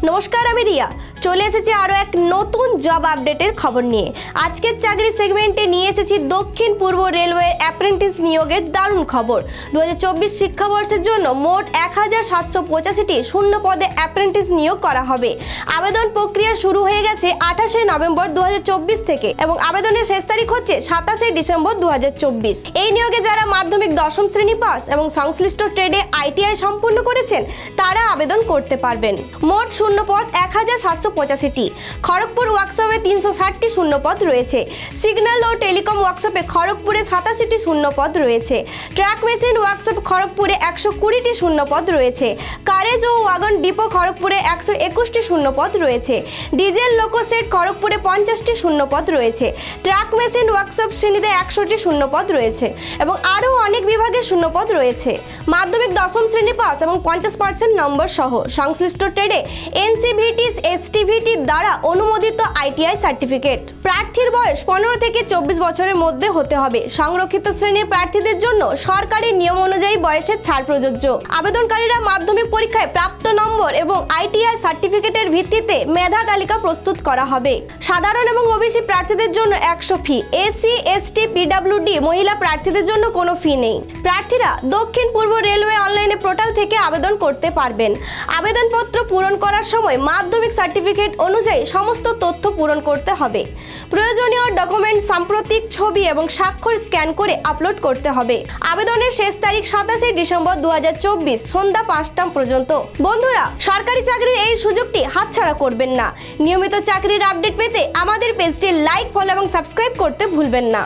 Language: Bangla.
নমস্কার, আমি রিয়া চলে এসেছি আরও এক নতুন জব আপডেটের খবর নিয়ে। আজকের চাকরি সেগমেন্টে নিয়ে এসেছি দক্ষিণ পূর্ব রেলওয়ে অ্যাপ্রেন্টিস নিয়োগের দারুণ খবর। 2024 শিক্ষাবর্ষের জন্য মোট 1785টি শূন্য পদে অ্যাপ্রেন্টিস নিয়োগ করা হবে। আবেদন প্রক্রিয়া শুরু হয়ে গেছে 28শে নভেম্বর 2024 থেকে এবং আবেদনের শেষ তারিখ হচ্ছে 27শে ডিসেম্বর 2024। এই নিয়োগে যারা মাধ্যমিক দশম শ্রেণী পাস এবং সংশ্লিষ্ট ট্রেডে ITI সম্পূর্ণ করেছেন তারা আবেদন করতে পারবেন। মোট শূন্যপদ 1785টি। খড়গপুর ওয়ার্কশপে 360টি শূন্যপদ রয়েছে। সিগন্যাল ও টেলিকম ওয়ার্কশপে খড়গপুরে 87টি শূন্যপদ রয়েছে। ট্রাক মেশিন ওয়ার্কশপ খড়গপুরে 120টি শূন্যপদ রয়েছে। কারেজ ও ওয়াগন ডিপো খড়গপুরে 121টি শূন্যপদ রয়েছে। ডিজেল লোকো সেট খড়গপুরে 50টি শূন্যপদ রয়েছে। ট্রাক মেশিন ওয়ার্কশপ শ্রেণীতে 100টি শূন্যপদ রয়েছে এবং আরও অনেক বিভাগে শূন্যপদ রয়েছে। মাধ্যমিক দশম শ্রেণী পাস এবং 50% নম্বর সহ সংশ্লিষ্ট ট্রেডে NCVT STVT দ্বারা অনুমোদিত ITI সার্টিফিকেট। প্রার্থীর বয়স 15 থেকে 24 বছরের মধ্যে হতে হবে। সংরক্ষিত শ্রেণীর প্রার্থীদের জন্য সরকারি নিয়ম অনুযায়ী বয়সের ছাড় প্রযোজ্য। আবেদনকারীরা মাধ্যমিক পরীক্ষায় প্রাপ্ত নম্বর এবং ITI সার্টিফিকেটের ভিত্তিতে মেধা তালিকা প্রস্তুত করা হবে। সাধারণ এবং OBC প্রার্থীদের জন্য 100 ফি, SC ST PWD মহিলা প্রার্থীদের জন্য কোনো ফি নেই। প্রার্থীরা দক্ষিণ পূর্ব রেলওয়ে অনলাইনে পোর্টাল থেকে আবেদন করতে পারবেন। আবেদনপত্র পূরণ করার সময় মাধ্যমিক সার্টিফিকেট অনুযায়ী সমস্ত তথ্য পূরণ করতে হবে। প্রয়োজনীয় ডকুমেন্ট সাম্প্রতিক ছবি এবং স্বাক্ষর স্ক্যান করে আপলোড করতে হবে। আবেদনের শেষ তারিখ 27শে ডিসেম্বর 2024 সন্ধ্যা 5টা পর্যন্ত। বন্ধুরা, সরকারি চাকরির এই সুযোগটি হাতছাড়া করবেন না। নিয়মিত চাকরির আপডেট পেতে আমাদের পেজটি লাইক, ফলো এবং সাবস্ক্রাইব করতে ভুলবেন না।